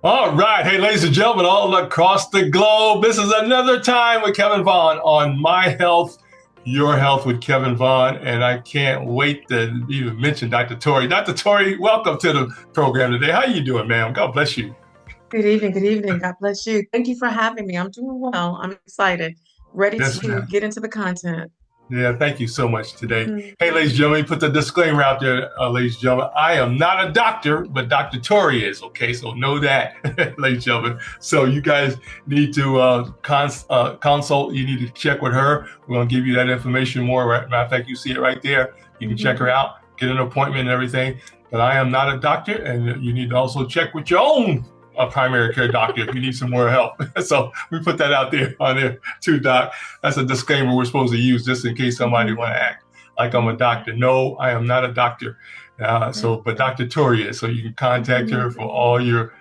All right. Hey, ladies and gentlemen, all across the globe, this is another time with Kevin Vaughan on My Health, Your Health with Kevin Vaughan. And I can't wait to even mention Dr. Torre. Dr. Torre, welcome to the program today. How you doing, ma'am? God bless you. Good evening. Good evening. God bless you. Thank you for having me. I'm doing well. I'm excited, ready Yes, to ma'am. get into the content. Yeah, thank you so much today. Mhm. Hey, ladies and gentlemen, put the disclaimer out there, ladies and gentlemen. I am not a doctor, but Dr. Torre is, okay? So know that, ladies and gentlemen. So you guys need to consult. You need to check with her. We're going to give you that information more. Right? Matter of fact, you see it right there. You can check her Mhm. out, get an appointment and everything. But I am not a doctor, and you need to also check with your own primary care doctor if you need some more help. So we put that out there on there too, Doc. That's a disclaimer we're supposed to use just in case somebody Mhm. want to act like I'm a Mhm. doctor. No, I am not a doctor. Okay. But Dr. Tori is, so you can contact her Mhm. for all your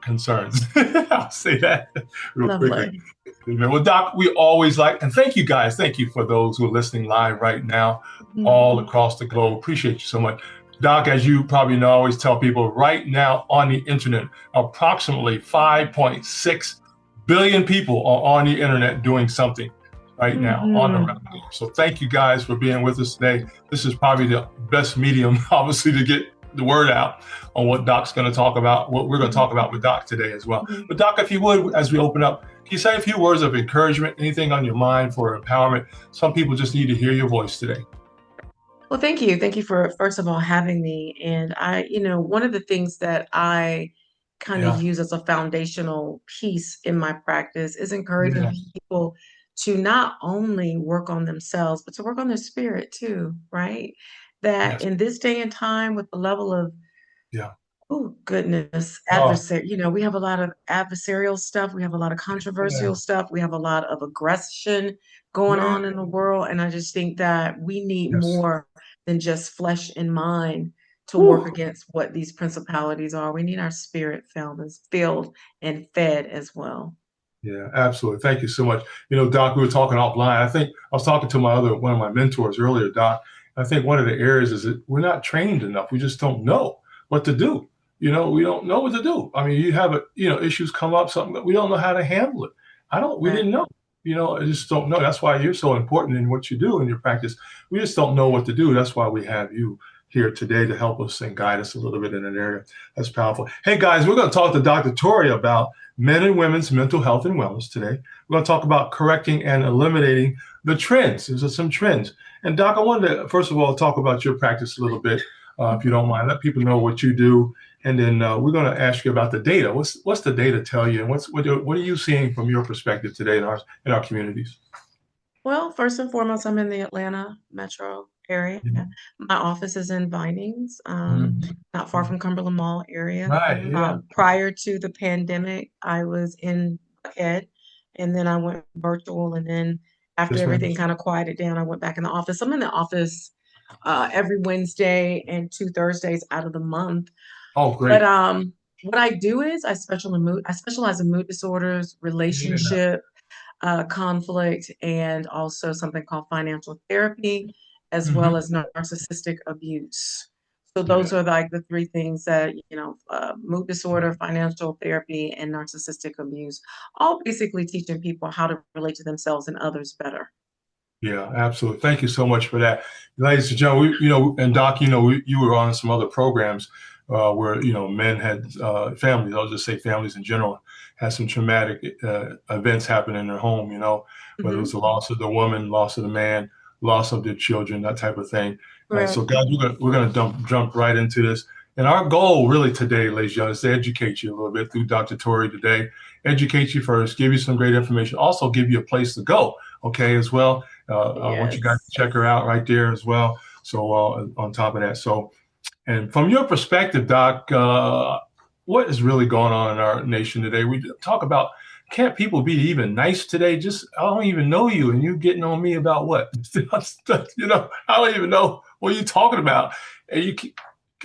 concerns. I'll say that real quickly. Lovely. Well, Doc, we always like, and thank you guys. Thank you for those who are listening live right now, Mhm. all across the globe. Appreciate you so much. Doc, as you probably know, I always tell people right now on the internet, approximately 5.6 billion people are on the internet doing something right now on the Mhm. revenue. So thank you guys for being with us today. This is probably the best medium, obviously, to get the word out on what Doc's going to talk about, what we're going to talk Mhm. about with Doc today as well. Mhm. But Doc, if you would, as we open up, can you say a few words of encouragement, anything on your mind for empowerment? Some people just need to hear your voice today. Well, thank you. Thank you for, first of all, having me. And one of the things that I kind of Yeah, use as a foundational piece in my practice is encouraging yeah, people to not only work on themselves, but to work on their spirit too, right? That yes, in this day and time, with the level of, yeah. oh goodness, Oh, we have a lot of adversarial stuff, we have a lot of yeah, controversial stuff, we have a lot of aggression going yeah, on in the world. And I just think that we need yes. more than just flesh and mind to work Whew. against what these principalities are. We need our spirit filled and fed as well. Yeah, absolutely. Thank you so much. You know, Doc, we were talking offline. I think I was talking to one of my mentors earlier, Doc. I think one of the areas is that we're not trained enough. We just don't know what to do. You know, we don't know what to do. I mean, you have issues come up, something that we don't know how to handle it. We didn't know. Exactly. You know, I just don't know. That's why you're so important in what you do in your practice. We just don't know what to do. That's why we have you here today to help us and guide us a little bit in an area. That's powerful. Hey guys, we're going to talk to Dr. Torre about men and women's mental health and wellness today. We're going to talk about correcting and eliminating the trends. There's some trends. And Doc, I wanted to, first of all, talk about your practice a little bit, if you don't mind. Let people know what you do. And then we're going to ask you about the data. What's the data tell you? And what are you seeing from your perspective today in our communities? Well, first and foremost, I'm in the Atlanta metro area. Mhm. My office is in Vinings, Mhm. not far from Cumberland Mall area. Right. Yeah. Prior to the pandemic, I was in Buckhead, and then I went virtual. And then after Yes, ma'am. everything kind of quieted down, I went back in the office. I'm in the office every Wednesday and two Thursdays out of the month. Oh, But great. what I do is I specialize in mood disorders, Yeah. relationship conflict, and also something called financial therapy, as well Hmm. as narcissistic abuse. So Yeah. those are like the three things that, mood disorder, financial therapy, and narcissistic abuse, all basically teaching people how to relate to themselves and others better. Yeah, absolutely. Thank you so much for that. Ladies and gentlemen, and Doc, you were on some other programs where, men had families, I'll just say families in general, had some traumatic events happen in their home, whether it was Hmm. the loss of the woman, loss of the man, loss of their children, that type of thing. So, Correct. guys, we're gonna jump right into this. And our goal really today, ladies and gentlemen, is to educate you a little bit through Dr. Torre today. Educate you first, give you some great information, also give you a place to go, okay, as well. I want you guys to Yes. check her out right there as well. So on top of that, and from your perspective, Doc, what is really going on in our nation today? We talk about can't people be even nice today? Just I don't even know you, and you getting on me about what? I don't even know what you're talking about. And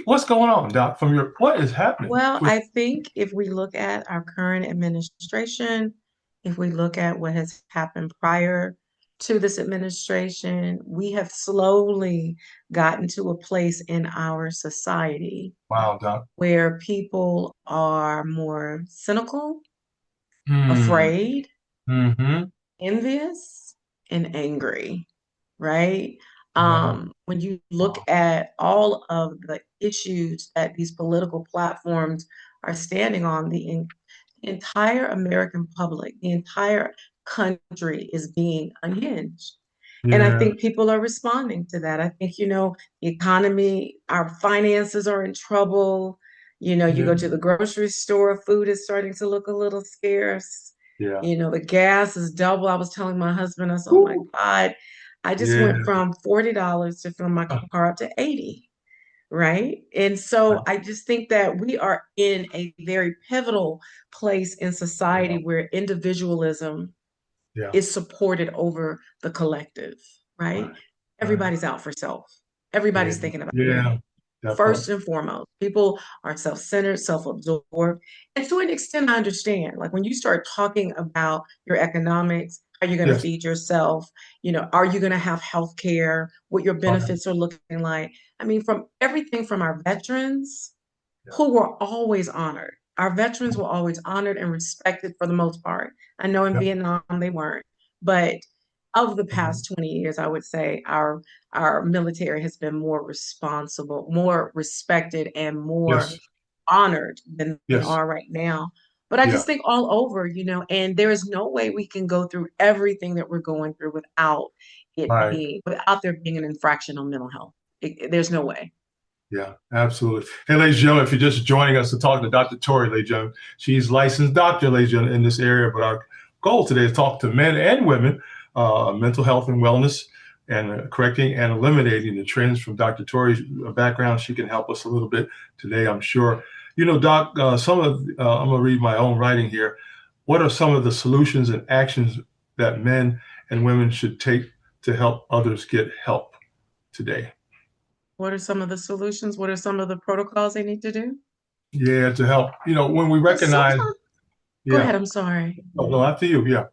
what's going on, Doc? What is happening Well, with? I think if we look at our current administration, if we look at what has happened prior to this administration, we have slowly gotten to a place in our society Wow, Doc. where people are more cynical, Hmm. afraid, Mm-hmm. envious, and angry, right? Yeah. When you look at all of the issues that these political platforms are standing on, the entire American public, the entire country is being unhinged. And I Yeah. think people are responding to that. I think, the economy, our finances are in trouble. You Yeah. go to the grocery store, food is starting to look a little scarce. Yeah. The gas is double. I was telling my husband, I said, oh my Woo. God, I just Yeah. went from $40 to fill my car up to 80, right? And so I just think that we are in a very pivotal place in Yeah. society where individualism Yeah. is supported over the collective, right? Right. Right. Everybody's out for self. Yeah. Everybody's thinking about Yeah. me. That part. First and foremost, people are self-centered, self-absorbed. And to an extent, I understand. Like when you start talking about your economics, are you going to Yes. feed yourself? Are you going to have health care? What your Right. benefits are looking like? I mean, from everything from our veterans Yeah. who were always honored. Our veterans were always honored and respected for the most part. I know in Yeah. Vietnam they weren't, but of the Mhm. past 20 years, I would say our military has been more responsible, more respected, and more Yes. honored than they Yes. are right now. But I Yeah. just think all over, and there is no way we can go through everything that we're going through Right. without there being an infraction on mental health. There's no way. Yeah, absolutely. Hey, ladies and gentlemen, if you're just joining us to talk to Dr. Torre, ladies and gentlemen, she's licensed doctor, ladies and gentlemen, in this area. But our goal today is to talk to men and women, mental health and wellness, and correcting and eliminating the trends from Dr. Torre's background. She can help us a little bit today, I'm sure. Doc, I'm going to read my own writing here. What are some of the solutions and actions that men and women should take to help others get help today? What are some of the solutions? What are some of the protocols they need to do? Yeah, to help. When we Well, recognize, sometimes, go yeah. ahead, I'm sorry. Oh, no, after you. Yeah,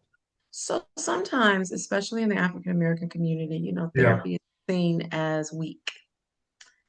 So sometimes, especially in the African American community, yeah, therapy is seen as weak.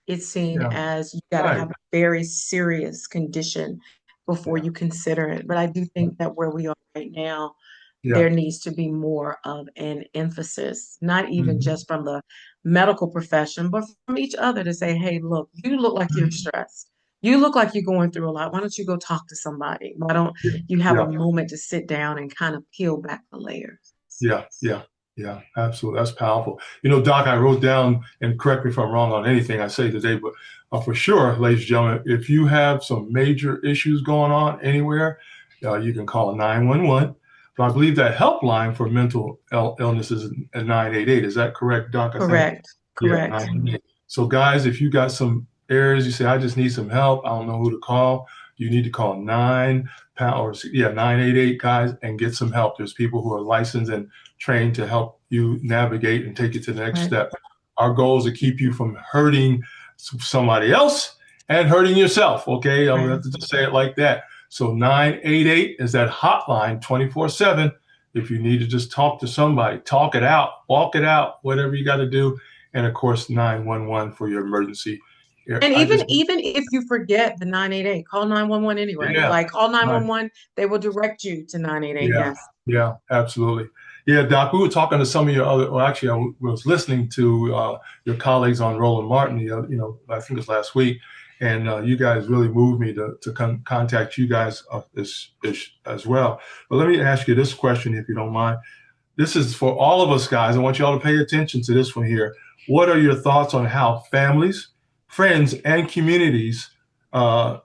It's seen yeah. as you got to Right. have a very serious condition before Yeah, you consider it. But I do think that where we are right now, yeah. there needs to be more of an emphasis, not even Mhm. just from the medical profession, but from each other to say, hey, look, you look like you're Mhm. stressed. You look like you're going through a lot. Why don't you go talk to somebody? Why don't Yeah, you have a yeah, moment to sit down and kind of peel back the layers? yeah, yeah, yeah. Absolutely, that's powerful. Doc, I wrote down, and correct me if I'm wrong on anything I say today, but for sure, ladies and gentlemen, if you have some major issues going on anywhere, you can call a 911. But I believe that helpline for mental illness is a 988. Is that correct, Doc? I think. Correct. Yeah, Correct. 988. So, guys, if you got some areas, you say, I just need some help, I don't know who to call, you need to call 988, guys, and get some help. There's people who are licensed and trained to help you navigate and take you to the next Right. step. Our goal is to keep you from hurting somebody else and hurting yourself. Okay, I'm going Right. to just say it like that. So 988 is that hotline 24/7. If you need to just talk to somebody, talk it out, walk it out, whatever you got to do. And of course, 911 for your emergency. Yeah, And I even just, even if you forget the 988, call 911 anyway. yeah, Like call right. 911, they will direct you to 988. Yeah, Yes. yeah, absolutely. Yeah, Doc, we were talking to some of your other, well, actually, was listening to your colleagues on Roland Martin, I think it was last week, and you guys really moved me to contact you guys as well. But let me ask you this question, if you don't mind. This is for all of us, guys. I want you all to pay attention to this one here. What are your thoughts on how families, friends, and communities uh,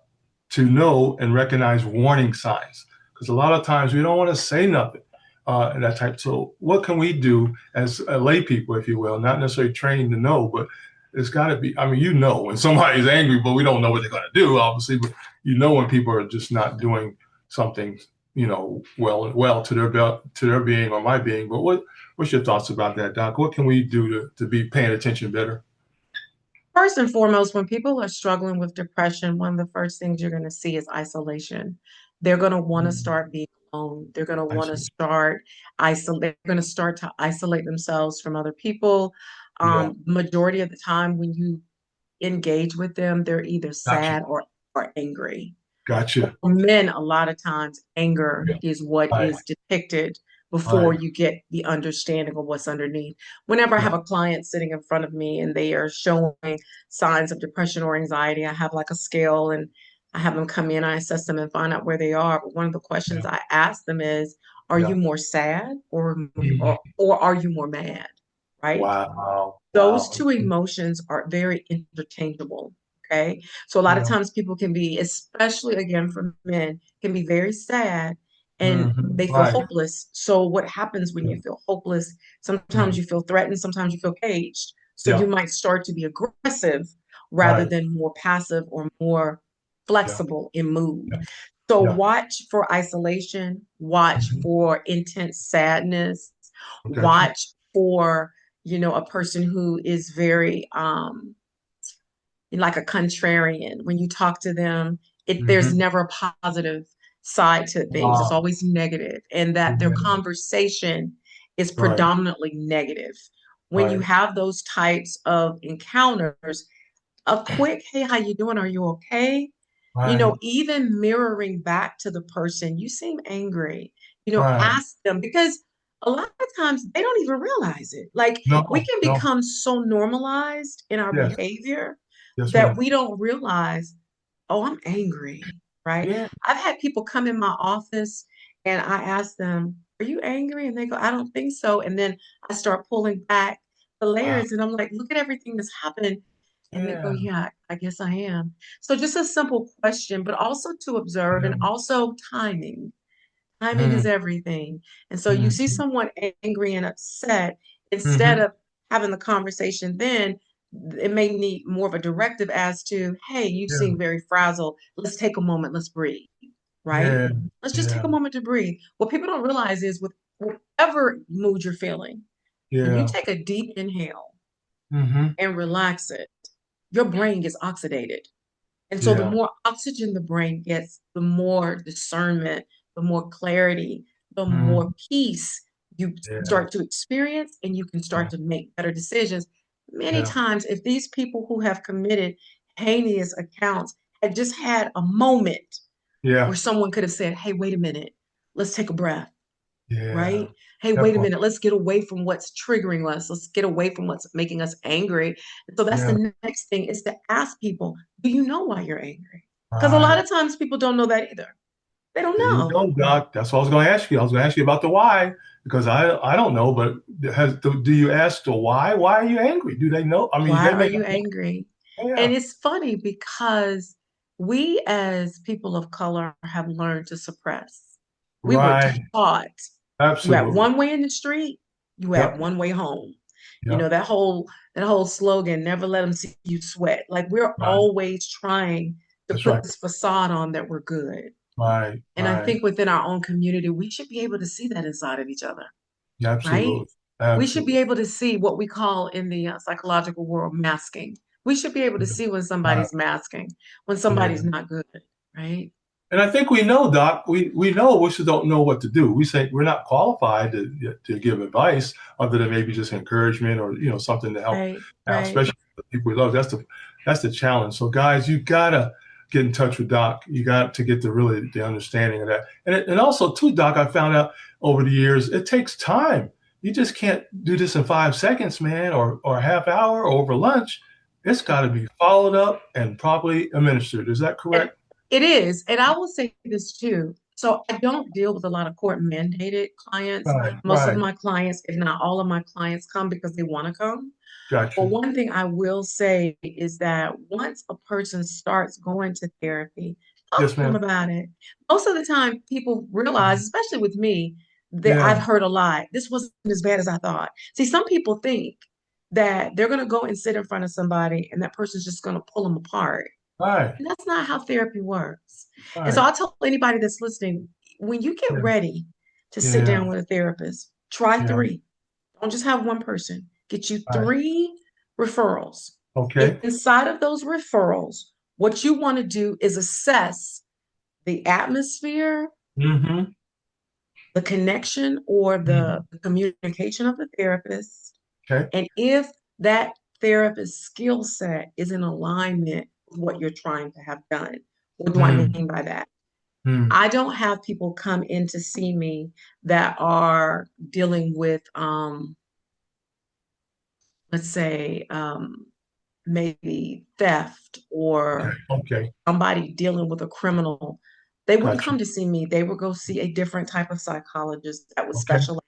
to know and recognize warning signs? Because a lot of times we don't want to say nothing and that type. So, what can we do as lay people, if you will, not necessarily trained to know, but it's got to be. I mean, when somebody's angry, but we don't know what they're going to do, obviously. But when people are just not doing something, well to their being or my being. But what's your thoughts about that, Doc? What can we do to be paying attention better? First and foremost, when people are struggling with depression, one of the first things you're going to see is isolation. They're going to want to Mhm. start being alone. They're going to I want to see. start isolate. They're going to start to isolate themselves from other people. Yeah. Majority of the time, when you engage with them, they're either Gotcha. sad or angry. Gotcha. For men, a lot of times, anger Yeah. is what Right. is depicted before Right. you get the understanding of what's underneath. Whenever I Yeah. have a client sitting in front of me and they are showing signs of depression or anxiety, I have like a scale and I have them come in, I assess them and find out where they are. But one of the questions Yeah. I ask them is, are Yeah. you more sad Mhm. or are you more mad? Right? Wow. Those Wow. two emotions are very interchangeable. Okay. So a lot of Yeah. times people can be, especially again for men, can be very sad and they feel Right. hopeless. So what happens when Yeah. you feel hopeless? Sometimes Mhm. you feel threatened, sometimes you feel caged. So you Yeah. might start to be aggressive rather Right. than more passive or more Yeah. flexible in mood. Yeah. So Yeah. watch for isolation, watch Mhm. for intense sadness, Gotcha. watch for, a person who is very like a contrarian. When you talk to them, there's Hmm. never a positive side to things. It's Wow. always negative, and that their Yeah. conversation is Right. predominantly negative. When you Right. have those types of encounters, a quick, hey, how you doing? Are you okay? Right. Even mirroring back to the person, you seem angry, Right. ask them because a lot of times they don't even realize it. Like we No. can No. become so normalized in our Yes. behavior Yes, that ma'am. we don't realize, oh, I'm angry, right? Yeah. I've had people come in my office and I ask them, are you angry? And they go, I don't think so. And then I start pulling back the Wow. layers and I'm like, look at everything that's happened. And they go, Yeah. yeah, I guess I am. So just a simple question, but also to observe and Yeah. also timing. Timing is Mm. everything. And so you see Mm. someone angry and upset, instead Hmm. of having the conversation then, it may need more of a directive as to, hey, you Yeah. seem very frazzled. Let's take a moment. Let's breathe, right? Yeah. Let's just Yeah. take a moment to breathe. What people don't realize is with whatever mood you're feeling, when you Yeah. take a deep inhale Hmm. and relax it, your brain gets oxidated. And so the Yeah. more oxygen the brain gets, the more discernment, the more clarity, the more Mm. peace you Yeah. start to experience, and you can start Yeah. to make better decisions. Many Yeah. times, if these people who have committed heinous accounts had just had a moment Yeah. where someone could have said, hey, wait a minute, let's take a breath, Yeah. right? Hey, That wait a part. minute, let's get away from what's triggering us. Let's get away from what's making us angry. So that's Yeah. the next thing is to ask people, do you know why you're angry? Because a lot Right. of times people don't know that either. They don't There you know. go, Doc. That's what I was going to ask you. I was going to ask you about the why because I don't know, but do you ask the why? Why are you angry? Do they know? I mean, Why they are may you not know. angry? And Yeah. it's funny because we as people of color have learned to suppress. We were Right. taught you had Absolutely. one way in the street, you had Yep. one way home. Yep. That whole slogan, never let them see you sweat. Like we're Right. always trying to That's put right. this facade on that we're good. Right. And I Right. think within our own community, we should be able to see that inside of each other, right? Absolutely. We should be Absolutely. able to see what we call in the psychological world masking. We should be able to see when Right. somebody's masking, when Yeah. somebody's not good, right? And I think we know, Doc. We know we just don't know what to do. We say we're not qualified to give advice other than maybe just encouragement or something to help Right, out, right. especially the people we love. That's the challenge. So guys, you gotta get in touch with Doc. You got to get the understanding of that. And also too, Doc, I found out over the years it takes time. You just can't do this in 5 seconds, man, or a half hour or over lunch. It's got to be followed up and properly administered. Is that And correct? it is. And I will say this too. So I don't deal with a lot of court mandated clients. Right, Most of right. my clients, if not all of my clients, come because they want to come. Got But you. one thing I will say is that once a person starts going to therapy, talk Yes, to them ma'am. about it. Most of the time, people realize, especially with me, that I've Yeah, heard a lot. This wasn't as bad as I thought. See, some people think that they're going to go and sit in front of somebody and that person's just going to pull them apart. right, And that's not how therapy works. And so right. I tell anybody that's listening, when you get Yeah, ready to sit yeah, down with a therapist, try yeah. three. Don't just have one person. Get you Right. three referrals. Okay. Inside of those referrals, what you want to do is assess the atmosphere, Mm-hmm. the connection or the communication of the therapist, Okay. and if that therapist's skill set is in alignment with what you're trying to have done. What do I Mm, mean by that? mm, I don't have people come in to see me that are dealing with, let's say, maybe theft okay. or Okay. somebody dealing with a criminal. They wouldn't Gotcha. come to see me. They would go see a different type of psychologist that would Okay. specialize.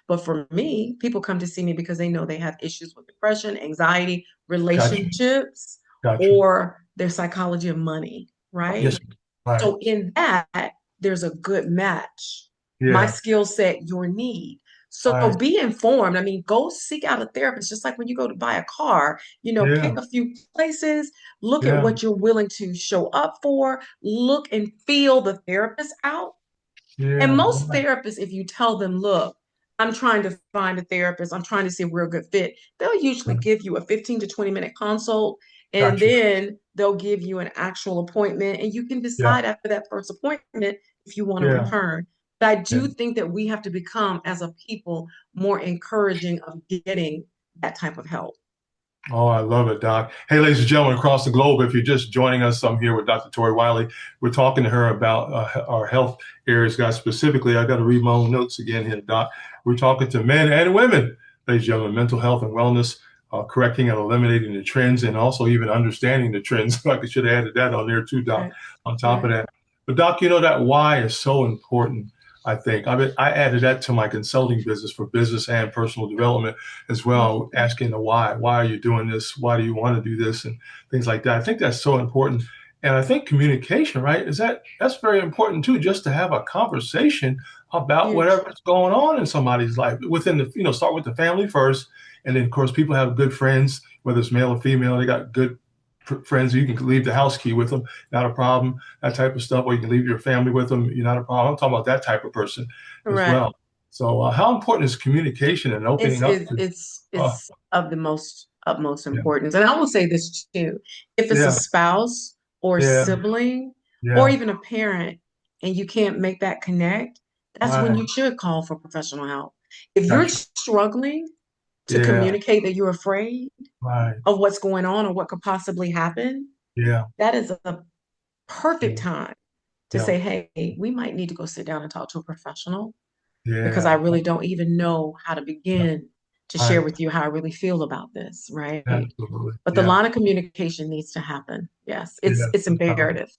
But for me, people come to see me because they know they have issues with depression, anxiety, Gotcha. relationships, Gotcha. or their psychology of money, Yes. right? Right. So in that, there's a good match. My Yeah. skill set, your need. So Right. be informed. I mean, go seek out a therapist, just like when you go to buy a car, Yeah. pick a few places, look at Yeah. what you're willing to show up for, look and feel the therapist out. And Yeah. most Right. therapists, if you tell them, look, I'm trying to find a therapist, I'm trying to see if we're a good fit, they'll usually give you a 15 to 20-minute consult, and Gotcha. then they'll give you an actual appointment, and you can Yeah. decide after that first appointment if you want to Yeah. return. But I Yeah. do think that we have to become, as a people, more encouraging of getting that type of help. Oh, I love it, Doc. Hey, ladies and gentlemen across the globe, if you're just joining us, I'm here with Dr. Torre Wiley. We're talking to her about our health areas, guys. Specifically, I got to read my own notes again here, Doc. We're talking to men and women, ladies and gentlemen, mental health and wellness, correcting and eliminating the trends, and also even understanding the trends. I should have added that on there too, Doc, Right. on top of Right. that. But, Doc, that why is so important. I think I added that to my consulting business for business and personal development as well, asking the why. Why are you doing this? Why do you want to do this? And things like that. I think that's so important. And I think communication, right, that's very important too, just to have a conversation about Huge. whatever's going on in somebody's life. Within start with the family first. And then of course people have good friends, whether it's male or female, they got good friends. You can leave the house key with them, not a problem, that type of stuff. Or you can leave your family with them, you're not a problem. I'm talking about that type of person as Right. well. So how important is communication and It's opening up it's to, it's uh, it's of the most utmost yeah, importance. And I will say this too. If it's a yeah, spouse or yeah, sibling or yeah, even a parent and you can't make that connect, that's when right, you should call for professional help. If you're gotcha, struggling to yeah, communicate that you're afraid right, of what's going on or what could possibly happen, yeah, that is a yeah, perfect time to yeah, say, hey, we might need to go sit down and talk to a professional because I yeah, really don't even know how to yeah, begin to share right, with you how I really feel about this, right? absolutely, But the yeah, line of communication needs to happen. Yes, yeah, it's imperative.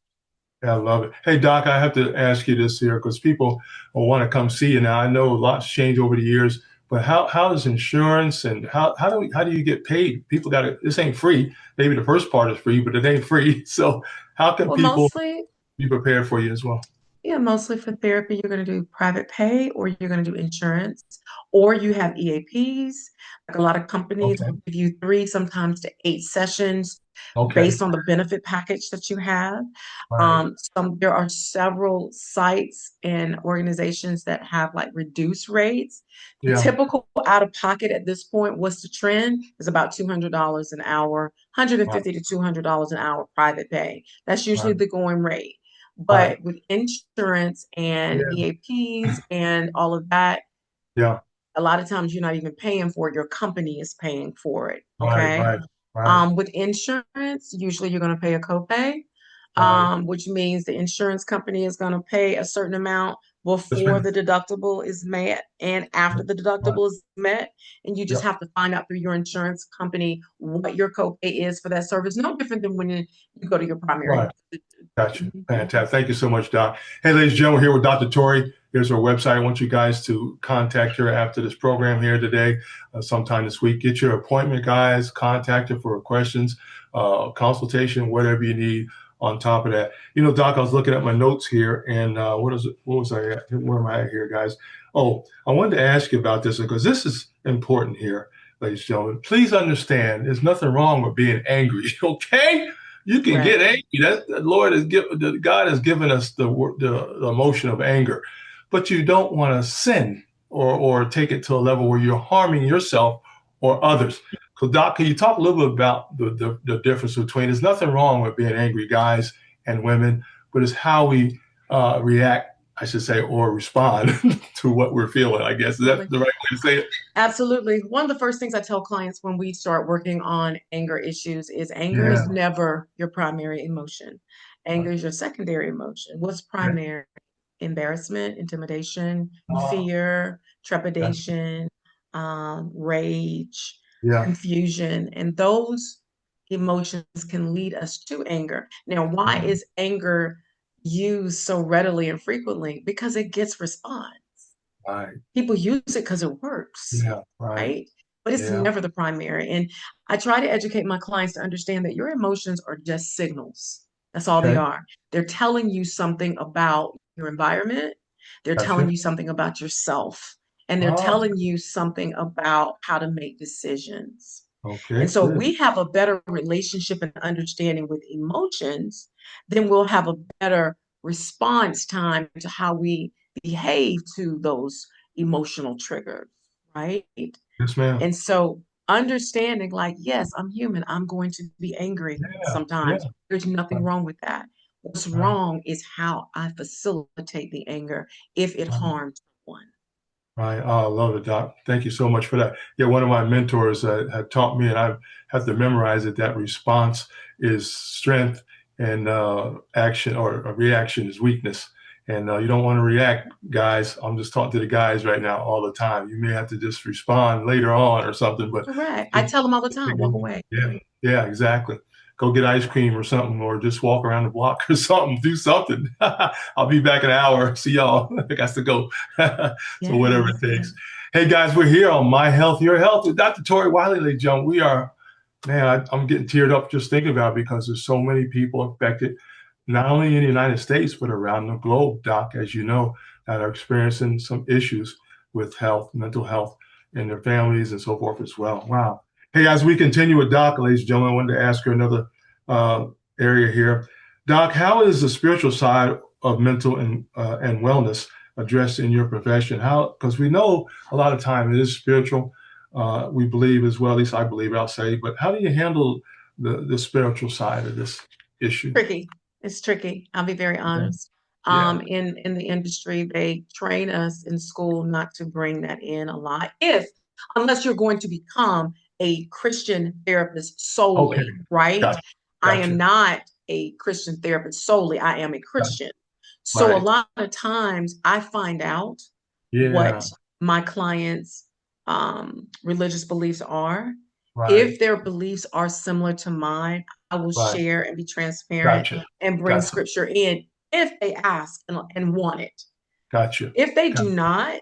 yeah, I love it. Hey, Doc, I have to ask you this here because people will want to come see you now. I know lots changed over the years, but how does insurance and how do you get paid? People got to, this ain't free. Maybe the first part is free, but it ain't free. So how can Well, people mostly, be prepared for you as well? yeah, mostly for therapy, you're going to do private pay or you're going to do insurance or you have EAPs. Like a lot of companies Okay. will give you 3, sometimes to 8 sessions Okay. based on the benefit package that you have. Right. There are several sites and organizations that have like reduced rates. The Yeah. typical out of pocket at this point, what's the trend? Is about $200 an hour, Right. 150 to $200 an hour private pay. That's usually Right. the going rate. Right. But with insurance and Yeah. EAPs and all of that, Yeah. a lot of times you're not even paying for it, your company is paying for it. Right. Okay. Right. Right. With insurance, usually you're going to pay a copay, Right. which means the insurance company is going to pay a certain amount Yes, before ma'am. the deductible is met and after the Right. deductible is met. And you just Yep. have to find out through your insurance company what your copay is for that service. No different than when you go to your primary. Right. Gotcha. Mhm. Fantastic. Thank you so much, Doc. Hey, ladies and gentlemen, we're here with Dr. Torre. Here's her website. I want you guys to contact her after this program here today, sometime this week. Get your appointment, guys. Contact her for questions, consultation, whatever you need. On top of that, Doc, I was looking at my notes here, and what is it? What was I at? Where am I at here, guys? Oh, I wanted to ask you about this because this is important here, ladies and gentlemen. Please understand, there's nothing wrong with being angry. Okay, you can Right. get angry. That the Lord has given, God has given us the emotion of anger, but you don't want to sin or take it to a level where you're harming yourself or others. So, Doc, can you talk a little bit about the difference between? There's nothing wrong with being angry, guys and women, but it's how we react I should say, or respond to what we're feeling, I guess. Is that Absolutely. the right way to say it? Absolutely. One of the first things I tell clients when we start working on anger issues is anger Yeah. is never your primary emotion. Anger is your secondary emotion. What's Okay. primary? Embarrassment, intimidation, Oh, fear, that's, trepidation, rage, yeah. confusion, and those emotions can lead us to anger. Now, why is anger used so readily and frequently? Because it gets response. Right. People use it because it works, Yeah. Right. right? But it's Yeah. never the primary. And I try to educate my clients to understand that your emotions are just signals. That's all they Okay. are. They're telling you something about your environment, they're telling Gotcha. you something about yourself, and they're Oh, telling you something about how to make decisions. okay. And so, if Good. we have a better relationship and understanding with emotions, then we'll have a better response time to how we behave to those emotional triggers, right? Yes, ma'am. And so understanding, like, yes, I'm human. I'm going to be angry Yeah. Yeah. sometimes. There's nothing Right. wrong with that. What's Right. wrong is how I facilitate the anger if it Right. harms someone. Right. Oh, I love it, Doc. Thank you so much for that. Yeah, one of my mentors had taught me, and I have to memorize it, that response is strength and action or a reaction is weakness. And you don't want to react, guys. I'm just talking to the guys right now all the time. You may have to just respond later on or something, but Correct. I tell them all the time, walk away. yeah, yeah, exactly. Go get ice cream or something, or just walk around the block or something. Do something. I'll be back in an hour. See y'all. I got to go. So whatever it Yes. takes. Hey guys, we're here on My Health, Your Health with Dr. Torre Wiley, ladies and gentlemen. We are, man, I'm getting teared up just thinking about it because there's so many people affected, not only in the United States but around the globe, Doc, as you know, that are experiencing some issues with health, mental health, and their families and so forth as well. Wow. Hey, as we continue with Doc, ladies and gentlemen, I wanted to ask her another uh, area here. Doc, how is the spiritual side of mental and wellness addressed in your profession? How, because we know a lot of time it is spiritual. We believe as well, at least I believe, I'll say, but how do you handle the spiritual side of this issue? Tricky. It's tricky. I'll be very Yeah. honest. Yeah. In the industry, they train us in school not to bring that in a lot, if unless you're going to become a Christian therapist Okay. solely, right? Gotcha. I am Gotcha. not a Christian therapist solely. I am a Gotcha. Christian. So a Right. lot of times I find out Yeah. what my clients' religious beliefs are. Right. If their beliefs are similar to mine, I will Right. share and be transparent Gotcha. and bring Gotcha. scripture in if they ask and want it. Gotcha. If they do Gotcha. not,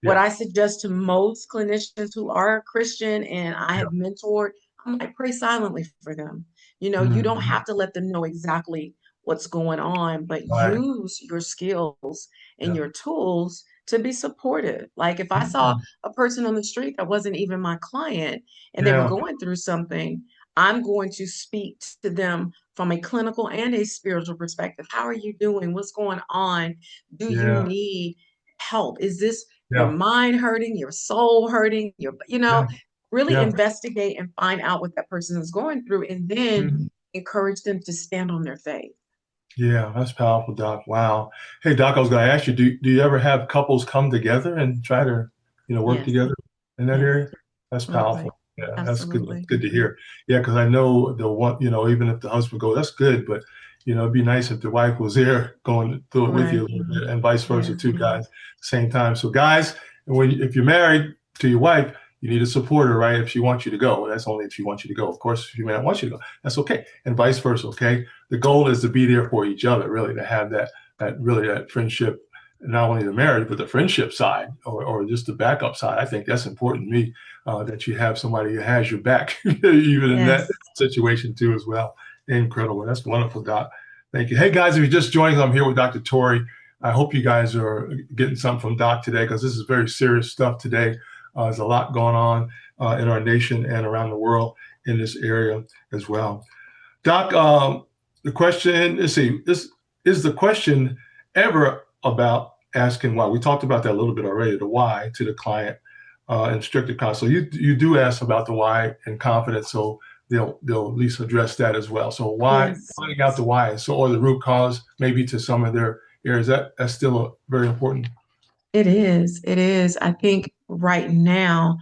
what Yeah. I suggest to most clinicians who are Christian and I Yeah. have mentored, I'm like, pray silently for them. You know, you don't Mhm. have to let them know exactly what's going on, but Right. use your skills and Yeah. your tools to be supportive. Like if I saw Mhm. a person on the street that wasn't even my client and they were Yeah. going through something, I'm going to speak to them from a clinical and a spiritual perspective. How are you doing? What's going on? Do you Yeah. need help? Is this your Yeah. mind hurting, your soul hurting, Yeah. really Yeah. investigate and find out what that person is going through and then Mhm. encourage them to stand on their faith. Yeah. That's powerful, Doc. Wow. Hey, Doc, I was going to ask you, do you ever have couples come together and try to, work Yes, together in that yes, area? That's absolutely. powerful. Yeah, that's good. That's Absolutely. good to hear. Yeah, because I know the one, even if the husband goes, that's good, but it'd be nice if the wife was there going through it with you a Correct. little bit, and vice versa Yes. too, guys. At the same time. So, guys, if you're married to your wife, you need to support her, right? If she wants you to go, that's only if she wants you to go. Of course, if she may not want you to go, that's okay, and vice versa. Okay, the goal is to be there for each other, really, to have that friendship, not only the marriage but the friendship side, or just the backup side. I think that's important to me, that you have somebody who has your back, even in that Yes. situation too, as well. Incredible. That's wonderful, Doc. Thank you. Hey guys, if you're just joining us, I'm here with Dr. Torre. I hope you guys are getting something from Doc today, because this is very serious stuff today. There's a lot going on in our nation and around the world in this area as well. Doc, the question, let's see, is the question ever about asking why? We talked about that a little bit already, the why to the client, and stricter confidence. So you do ask about the why in confidence, so they'll at least address that as well. So why, Yes. finding out the why, so, or the root cause maybe to some of their areas. That's still very important. It is. It is. I think right now,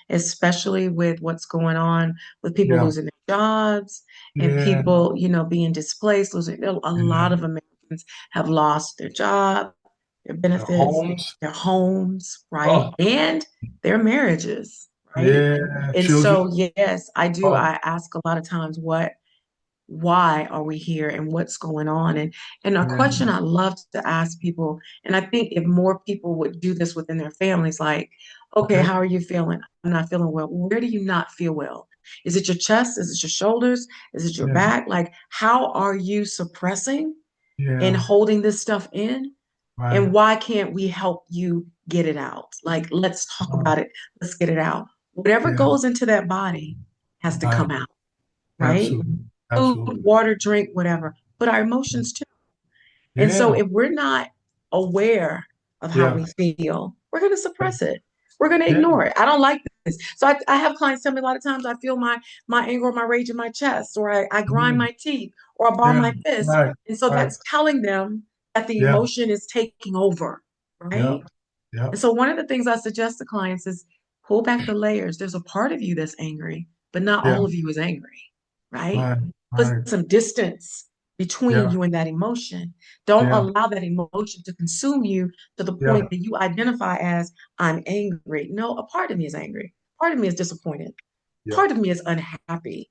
especially with what's going on with people Yeah, losing their jobs and yeah, people, being displaced, losing a lot yeah. of Americans have lost their job, their The benefits, homes. their homes, right? Oh, And their marriages, right? yeah. And Children. so, yes, I do. Oh, I ask a lot of times, why are we here and what's going on? And a question yeah, I love to ask people, and I think if more people would do this within their families, like, okay, okay. how are you feeling? I'm not feeling well. Where do you not feel well? Is it your chest? Is it your shoulders? Is it your Yeah, back? Like, how are you suppressing and yeah. holding this stuff in? And Right. why can't we help you get it out? Like, let's talk Oh, about it. Let's get it out. Whatever yeah. goes into that body has to Right. come out, right? Absolutely. Food, Absolutely. water, drink, whatever, but our emotions too. And so Yeah. if we're not aware of how Yeah. we feel, we're going to suppress it. We're going to Yeah. ignore it. I don't like this. So I have clients tell me a lot of times I feel my anger or my rage in my chest, or I grind Mhm. my teeth, or I ball Yeah. my fist. Right. And so Right. that's telling them that the Yeah. emotion is taking over, Yeah. right? Yeah. And so one of the things I suggest to clients is pull back the layers. There's a part of you that's angry, but not Yeah. all of you is angry, right? Right. Put Right. some distance between Yeah. you and that emotion. Don't Yeah. allow that emotion to consume you to the Yeah. point that you identify as I'm angry. No, a part of me is angry. Part of me is disappointed. Yeah. Part of me is unhappy,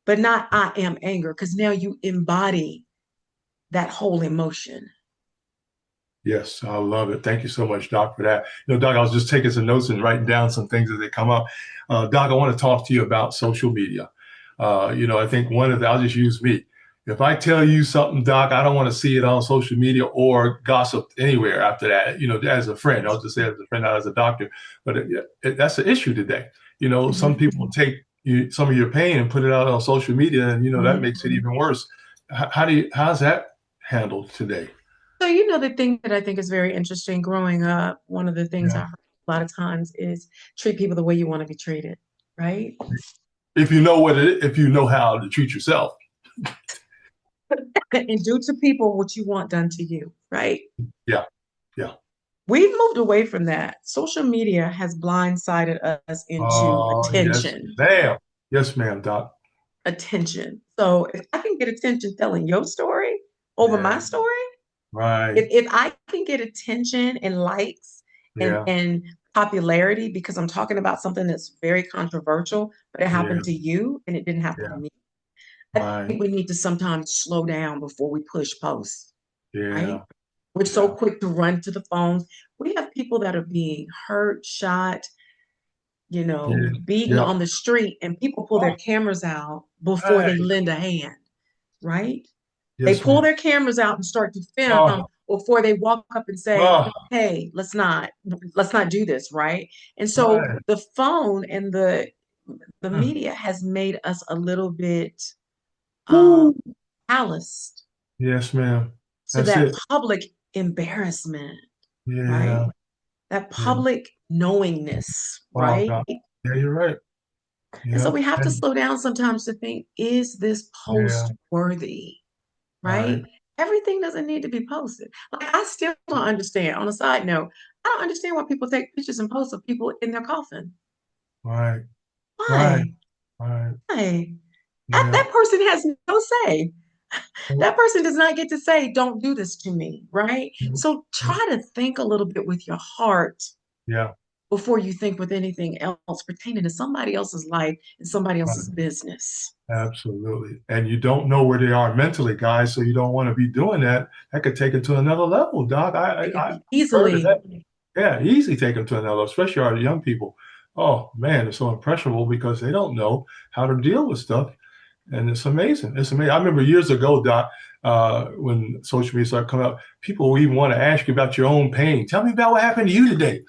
but not I am anger because now you embody that whole emotion. Yes. I love it. Thank you so much, Doc, for that. Doc, I was just taking some notes and writing down some things as they come up. Doc, I want to talk to you about social media. I think I'll just use me. If I tell you something, Doc, I don't want to see it on social media or gossip anywhere after that, as a friend. I'll just say as a friend, not as a doctor. But that's the issue today. Some Mhm. people take some of your pain and put it out on social media, and, that Mhm. makes it even worse. How's that handled today? So, the thing that I think is very interesting growing up, one of the things I Yeah. heard a lot of times is treat people the way you want to be treated, right? If you know how to treat yourself. And do to people what you want done to you, right? Yeah. Yeah. We've moved away from that. Social media has blindsided us into Oh, yes, attention, ma'am. Yes, ma'am, Doc. attention. So if I can get attention telling your story over my Yeah. story, Right. if I can get attention and likes and Yeah. and popularity because I'm talking about something that's very controversial, but it Yeah. happened to you and it didn't happen to Yeah. me. I Right. think we need to sometimes slow down before we push posts, right? Yeah. We're so Yeah. quick to run to the phones. We have people that are being hurt, shot, Yeah. beaten Yeah. on the street, and people pull their Oh, cameras out before right. they lend a hand, right? They Yes, pull ma'am. their cameras out and start to film Oh, before they walk up and say, oh, "Hey, let's not do this," right? And so right. the phone and the Mm. media has made us a little bit um Woo. calloused Yes, ma'am. to That's that it. public embarrassment, right? Yeah. That Yeah. public knowingness, Wow, right? Doc. Yeah, you're right. And so Yeah. we have to And slow down sometimes to think, is this yeah. post worthy, Right. right? Everything doesn't need to be posted. Like, I still don't understand. On a side note, I don't understand why people take pictures and posts of people in their coffin. Right. Right. Why? Right. Why? Yeah. That person has no say. That person does not get to say, don't do this to me, right? So try to think a little bit with your heart Yeah. before you think with anything else pertaining to somebody else's life and somebody else's Right. business. Absolutely. And you don't know where they are mentally, guys, so you don't want to be doing that. That could take it to another level, Doc. It I've can heard of easily. that. Yeah, easily take them to another level, especially our young people. Oh, man, they're so impressionable because they don't know how to deal with stuff. And it's amazing. It's amazing. I remember years ago, Doc, when social media started coming up, people would even want to ask you about your own pain. Tell me about what happened to you today.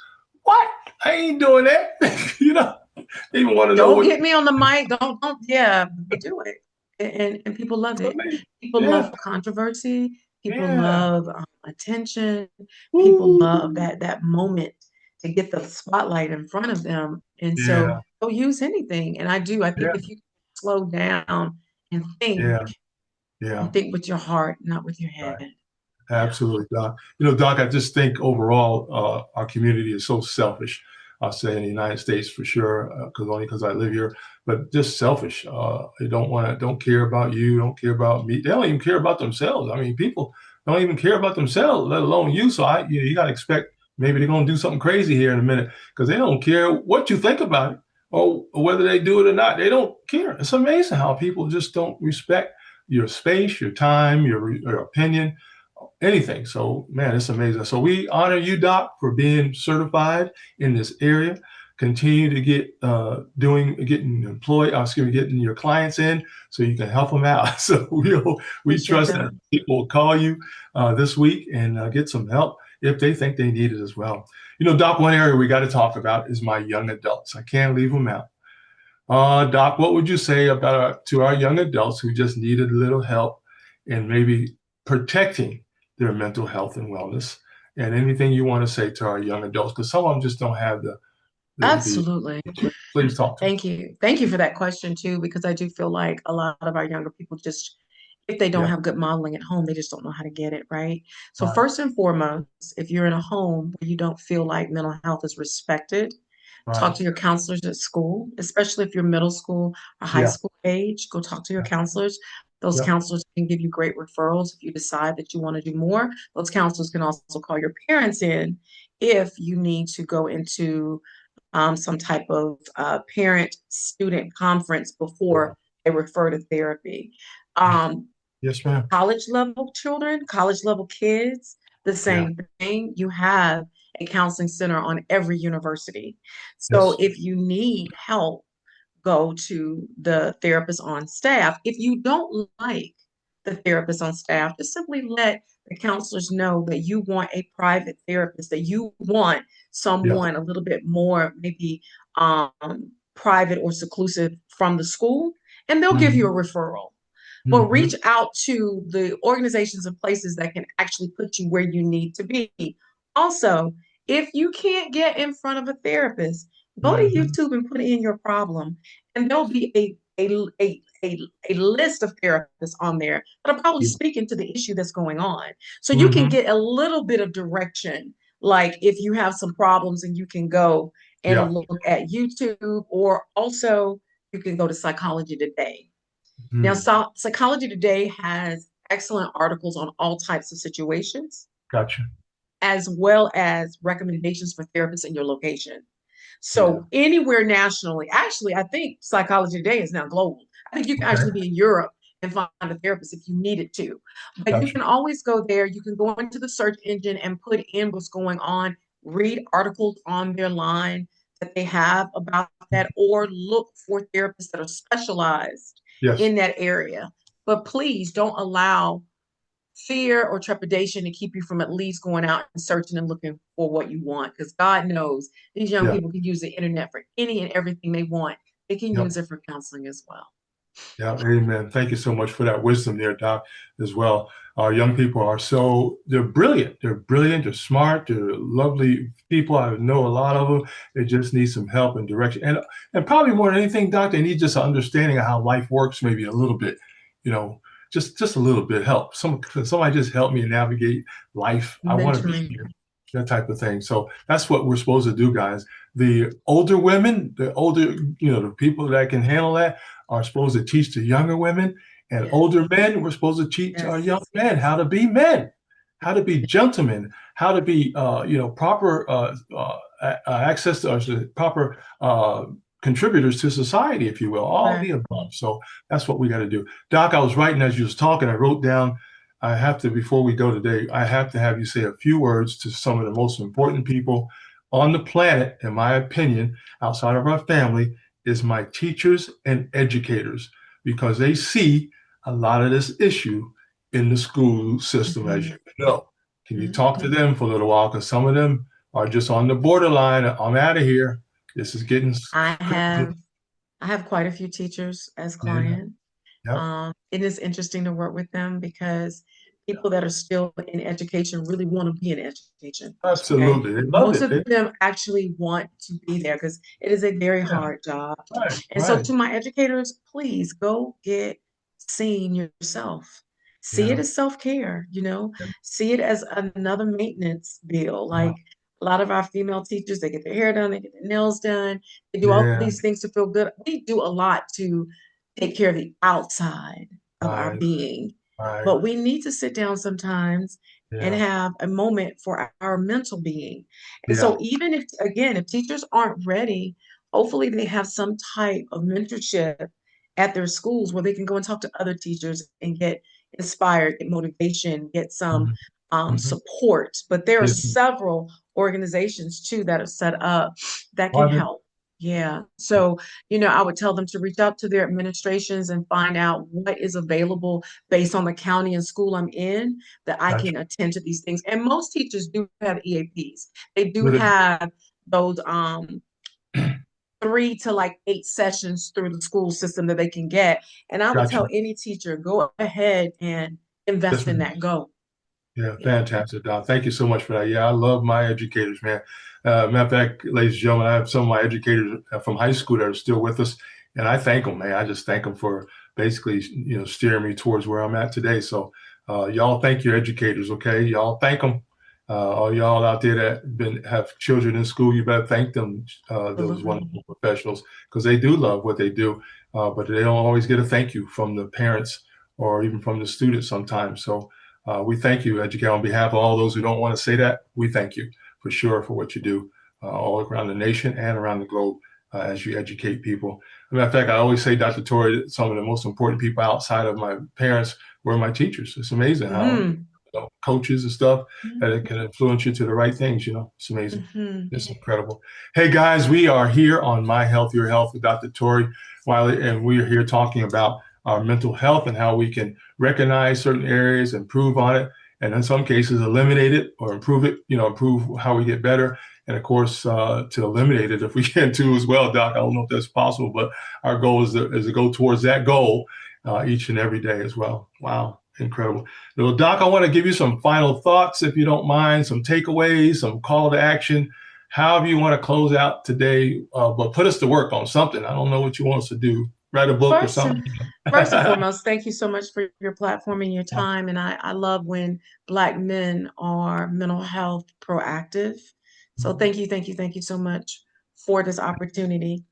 What? I ain't doing that. They even want to know Don't what. get me on the mic. Don't, yeah, they do it. And people love it. People Yeah, love controversy. People yeah. love attention. People Woo. love that moment to get the spotlight in front of them. And so Yeah, they'll use anything. And I do. I think yeah, if you slow down and yeah, yeah. think with your heart, not with your Right. head. Absolutely, Doc. Doc, I just think overall, our community is so selfish. I'll say in the United States for sure, because I live here, but just selfish. They don't care about you, don't care about me. They don't even care about themselves. I mean, people don't even care about themselves, let alone you. So you got to expect maybe they're going to do something crazy here in a minute because they don't care what you think about it or whether they do it or not. They don't care. It's amazing how people just don't respect your space, your time, your opinion, anything. So, man, it's amazing. So we honor you, Doc, for being certified in this area. Continue to getting your clients in so you can help them out. So we Appreciate trust that. that people will call you this week and get some help if they think they need it as well. Doc, one area we got to talk about is my young adults. I can't leave them out. Doc, what would you say to our young adults who just needed a little help in maybe protecting their mental health and wellness? And anything you want to say to our young adults, because some of them just don't have the Absolutely. please talk to them. Thank you. Thank you for that question too, because I do feel like a lot of our younger people just, if they don't Yeah, have good modeling at home, they just don't know how to get it right. So right, first and foremost, if you're in a home where you don't feel like mental health is respected, talk right. to your counselors at school, especially if you're middle school or high Yeah, school age. Go talk to your yeah, counselors. Those yeah. counselors can give you great referrals if you decide that you want to do more. Those counselors can also call your parents in if you need to go into some type of parent student conference Yeah. before they refer to therapy. Um, Yes, ma'am. College level children, college level kids, the Yeah. same thing. You have a counseling center on every university. So Yes. if you need help, go to the therapist on staff. If you don't like the therapist on staff, just simply let the counselors know that you want a private therapist, that you want Yeah. someone a little bit more maybe private or seclusive from the school, and they'll give you a Hmm. referral. But Hmm. reach out to the organizations and places that can actually put you where you need to be. Also, if you can't get in front of a therapist, go to Hmm. YouTube and put in your problem, and there'll be a list of therapists on there that are probably Yeah. speaking to the issue that's going on. So you can Hmm. get a little bit of direction, like if you have some problems and you can go Yeah. and look at YouTube, or also you can go to Psychology Today. Now, Hmm. Psychology Today has excellent articles on all types of situations, Gotcha. as well as recommendations for therapists in your location. Yeah. So, anywhere nationally, actually, I think Psychology Today is now global. I think you can Okay. actually be in Europe and find a therapist if you needed to. But you Gotcha. can always go there. You can go into the search engine and put in what's going on, read articles on their line that they have about that, or look for therapists that are specialized Yes. in that area. But please don't allow fear or trepidation to keep you from at least going out and searching and looking for what you want. Because God knows these young Yeah. people can use the internet for any and everything they want. They can Yeah. use it for counseling as well. Yeah, amen. Thank you so much for that wisdom there, Doc, as well. Our young people they're brilliant. They're brilliant, they're smart, they're lovely people. I know a lot of them. They just need some help and direction. And probably more than anything, Doc, they need just an understanding of how life works, maybe a little bit, you know, just a little bit help. Somebody just help me navigate life. I want to be Mentoring. here, that type of thing. So that's what we're supposed to do, guys. The older women, the people that can handle that are supposed to teach the younger women, and Yes. older men, we're supposed to teach our young Yes. men how to be men, how to be gentlemen, how to be, proper access to proper contributors to society, if you will, all the Correct. above. So that's what we got to do. Doc, I was writing as you was talking, I wrote down, before we go today, I have to have you say a few words to some of the most important people on the planet, in my opinion, outside of our family, is my teachers and educators, because they see a lot of this issue in the school system, as Mhm. you know. Can you talk to Mhm. them for a little while? Because some of them are just on the borderline. I'm out of here. This is getting I crazy. have I have quite a few teachers as Yeah. clients. Yep. It is interesting to work with them because people that are still in education really want to be in education. Okay. Absolutely. They love Most it. of them actually want to be there because it is a very Yeah. hard job. Right. And so Right. to my educators, please go get seen yourself. See it Yeah. as self-care, Yeah. see it as another maintenance bill. Uh, Like a lot of our female teachers, they get their hair done, they get their nails done, they do all yeah. these things to feel good. We do a lot to take care of the outside of our Right. being, Right. but we need to sit down sometimes and Yeah. have a moment for our mental being. And so Yeah. even if, again, if teachers aren't ready, hopefully they have some type of mentorship at their schools where they can go and talk to other teachers and get inspired, get motivation, get some Hmm. Hmm. support. But there are Yeah. several organizations too that are set up that can Well, I help. Yeah. So, I would tell them to reach out to their administrations and find out what is available based on the county and school I'm in that I gotcha. can attend to these things. And most teachers do have EAPs. They do With it, have those 3 to 8 sessions through the school system that they can get. And I would gotcha. tell any teacher, go ahead and Yes, invest in ma'am. that. Go. Yeah, Yeah. fantastic, Doc. Thank you so much for that. Yeah, I love my educators, man. Matter of fact, ladies and gentlemen, I have some of my educators from high school that are still with us, and I thank them, man. I just thank them for basically, steering me towards where I'm at today. So, y'all thank your educators, okay? Y'all thank them. All y'all out there that have children in school, you better thank them, those Absolutely. wonderful professionals, because they do love what they do, but they don't always get a thank you from the parents or even from the students sometimes. So. We thank you, educator, on behalf of all those who don't want to say that. We thank you for sure for what you do all around the nation and around the globe as you educate people. As a matter of fact, I always say, Dr. Torre, that some of the most important people outside of my parents were my teachers. It's amazing how Mm-hmm. coaches and stuff that it can influence you to the right things. It's amazing. Mm-hmm. It's incredible. Hey guys, we are here on My Health, Your Health with Dr. Torre Wiley, and we are here talking about our mental health and how we can recognize certain areas, improve on it, and in some cases eliminate it or improve it, improve how we get better. And of course, to eliminate it if we can too as well, Doc. I don't know if that's possible, but our goal is to go towards that goal each and every day as well. Wow, incredible. Well, Doc, I want to give you some final thoughts, if you don't mind, some takeaways, some call to action, however you want to close out today, but put us to work on something. I don't know what you want us to do. Write a book or First something. and first and foremost, thank you so much for your platform and your time. And I love when Black men are mental health proactive. So thank you so much for this opportunity.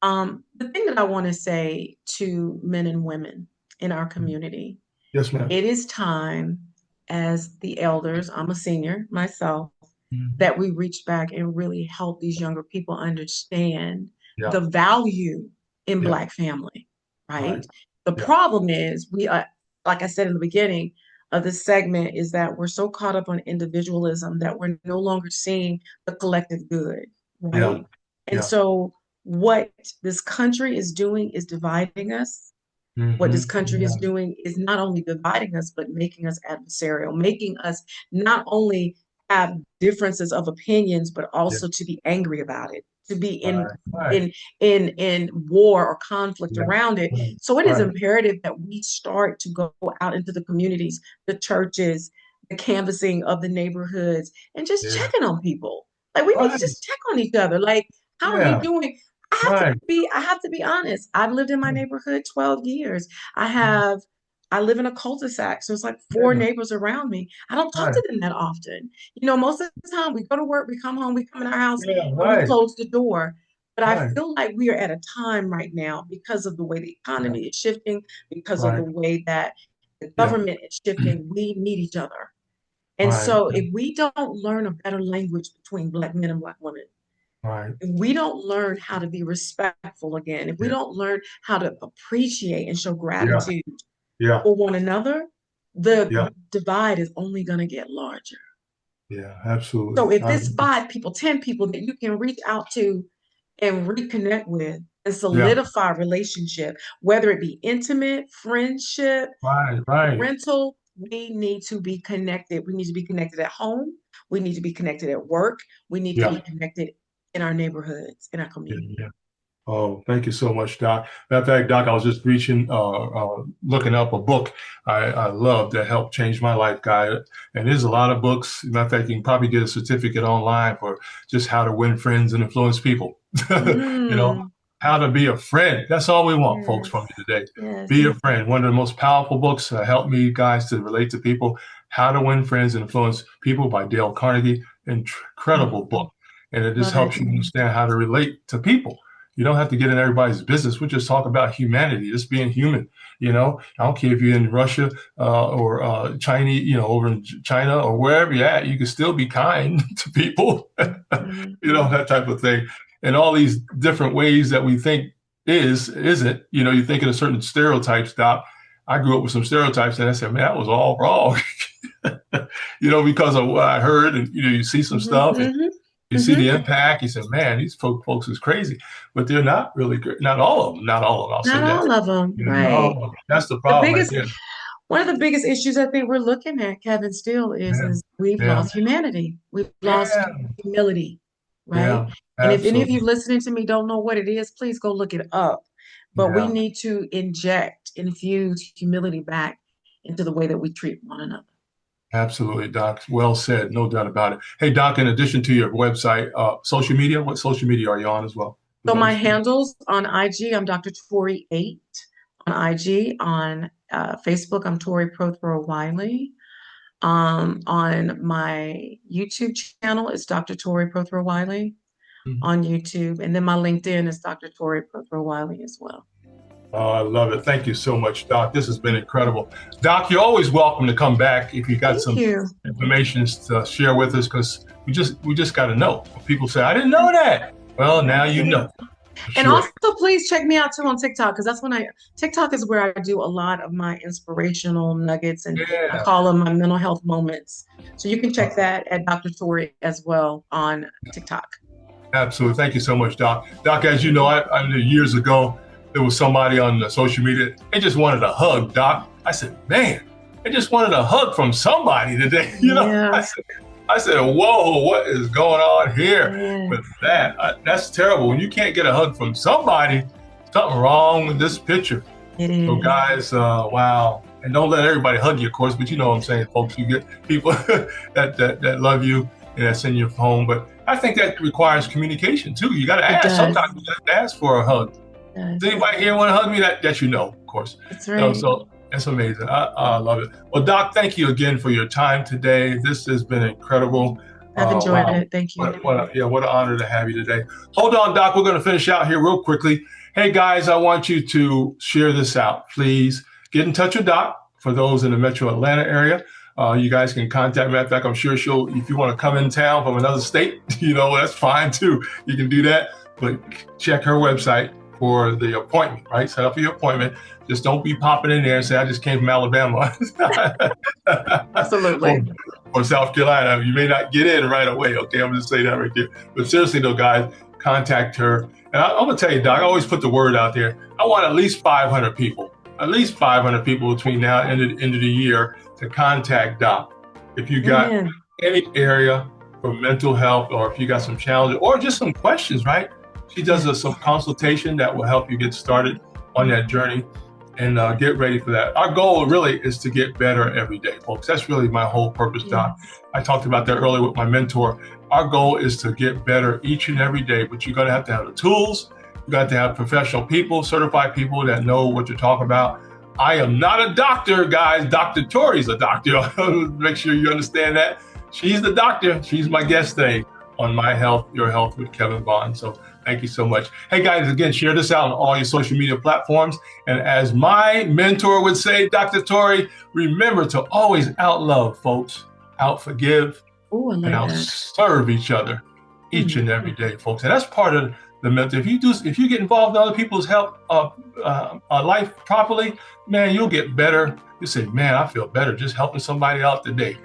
The thing that I want to say to men and women in our community, Yes, ma'am. it is time as the elders, I'm a senior myself, Mhm. that we reach back and really help these younger people understand Yeah, the value in yeah, Black family, right. right? The Yeah, problem is like I said in the beginning of this segment, is that we're so caught up on individualism that we're no longer seeing the collective good, yeah, right? And yeah. so what this country is doing is dividing us. What this Hmm. country is Yeah, doing is not only dividing us, but making us adversarial, making us not only have differences of opinions, but yeah, also to be angry about it, to be in right, right. in in war or conflict Yeah, around it. right, So it is right. imperative that we start to go out into the communities, the churches, the canvassing of the neighborhoods, and just Yeah, checking on people. Like we need to right. just check on each other. Like, how are you Yeah, doing? right. I have to be honest. I've lived in my neighborhood 12 years. I Yeah, have I live in a cul-de-sac, so it's like four yeah, neighbors around me. I don't talk right. to them that often. Most of the time we go to work, we come home, we come in our house, Yeah, and we right, close the door. But I right. feel like we are at a time right now because of the way the Yeah, economy is shifting, because of the right. way that the Yeah, government is shifting. We need each other. And right, so if we don't learn a better language between Black men and Black women, right. if we don't learn how to be respectful again, if we Yeah, don't learn how to appreciate and show yeah, gratitude yeah, for one another, the yeah, divide is only going to get larger. yeah, absolutely. So if it's 5 people, 10 people that you can reach out to and reconnect with and Yeah, solidify relationship, whether it be intimate, friendship, right, right. parental, we need to be connected. We need to be connected at home. We need to be connected at work. We need to Yeah, be connected in our neighborhoods, in our yeah, community. yeah. Oh, thank you so much, Doc. Matter of fact, Doc, I was just looking up a book I love that helped change my life, guy. And there's a lot of books. Matter of fact, you can probably get a certificate online for just how to win friends and influence people. You know, Mm, How to Be a Friend. That's all we want, folks, Yes. from you today. Yes. Be a Friend. One of the most powerful books help me guys to relate to people. How to Win Friends and Influence People by Dale Carnegie. Incredible book. And it just Love helps it. you understand how to relate to people. You don't have to get in everybody's business. We just talk about humanity, just being human. I don't care if you're in Russia or Chinese, over in China or wherever you're at, you can still be kind to people, that type of thing. And all these different ways that we think isn't, you think in a certain stereotypes, Doc. I grew up with some stereotypes and I said, man, that was all wrong, because of what I heard. And, you see some stuff and you see the impact. You say, man, these folks is crazy, but they're not really good. Not all of them. I'll say that. Not all of them, right? That's the problem. One of the biggest issues I think we're looking at, Kevin, still is we've lost humanity. We've lost humility, right? Yeah, and if any of you listening to me don't know what it is, please go look it up. But we need to infuse humility back into the way that we treat one another. Absolutely, Doc. Well said. No doubt about it. Hey, Doc, in addition to your website, social media, what social media are you on as well? So my handles on IG, I'm Dr. Torre 8 on IG. On Facebook, I'm Torre Prothero Wiley. On my YouTube channel, it's Dr. Torre Prothero Wiley on YouTube. And then my LinkedIn is Dr. Torre Prothero Wiley as well. Oh, I love it. Thank you so much, Doc. This has been incredible. Doc, you're always welcome to come back if you got some information to share with us, because we just got to know. People say, I didn't know that. Well, now you know. And also, please check me out too on TikTok, because TikTok is where I do a lot of my inspirational nuggets, and I call them my mental health moments. So you can check that at Dr. Torre as well on TikTok. Absolutely. Thank you so much, Doc. Doc, as you know, I knew years ago, there was somebody on the social media, they just wanted a hug, Doc. I said, man, I just wanted a hug from somebody today. I said, whoa, what is going on here with that? That's terrible. When you can't get a hug from somebody, something wrong with this picture. So guys, wow. And don't let everybody hug you, of course, but you know what I'm saying, folks. You get people that love you and that's in your home. But I think that requires communication too. You got to ask. Sometimes you got to ask for a hug. Does anybody here want to hug me? That of course. That's right. So that's amazing. I love it. Well, Doc, thank you again for your time today. This has been incredible. I've enjoyed it. Thank you. What an honor to have you today. Hold on, Doc. We're going to finish out here real quickly. Hey, guys, I want you to share this out. Please get in touch with Doc for those in the metro Atlanta area. You guys can contact me. In fact, I'm sure if you want to come in town from another state, that's fine too. You can do that. But check her website for the appointment, right? Set up your appointment. Just don't be popping in there and say, I just came from Alabama. Absolutely. Or South Carolina. You may not get in right away. Okay, I'm going to say that right there. But seriously though, guys, contact her. And I'm going to tell you, Doc, I always put the word out there. I want at least 500 people between now and the end of the year to contact Doc. If you got any area for mental health, or if you got some challenges or just some questions, right? She does some consultation that will help you get started on that journey and get ready for that. Our goal really is to get better every day, folks. That's really my whole purpose, Doc. I talked about that earlier with my mentor. Our goal is to get better each and every day, but you're going to have the tools. You got to have professional people, certified people that know what you're talking about. I am not a doctor, guys. Dr. Torre is a doctor. Make sure you understand that. She's the doctor. She's my guest today on My Health, Your Health with Kevin Vaughan. So thank you so much. Hey, guys, again, share this out on all your social media platforms. And as my mentor would say, Dr. Torre, remember to always out-love, folks, out-forgive, and out-serve each other each and every day, folks. And that's part of the mentor. If you get involved in other people's health, life properly, man, you'll get better. You say, man, I feel better just helping somebody out today,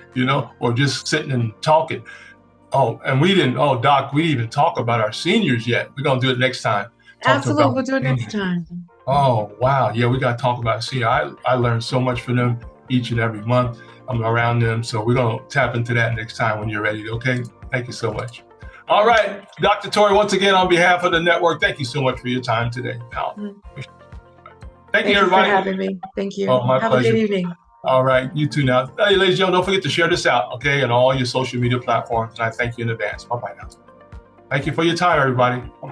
or just sitting and talking. Oh, and Doc, we didn't even talk about our seniors yet. We're going to do it next time. Absolutely, we'll do it next time. Oh, wow. Yeah, we got to talk about senior. I learned so much from them each and every month. I'm around them. So we're going to tap into that next time when you're ready. Okay. Thank you so much. All right. Dr. Torre, once again, on behalf of the network, thank you so much for your time today. Thank you, everybody. For having me. Thank you. Oh, my pleasure. Have a good evening. All right. You too now. Hey, ladies and gentlemen, don't forget to share this out, okay, on all your social media platforms. And I thank you in advance. Bye-bye now. Thank you for your time, everybody. Bye-bye.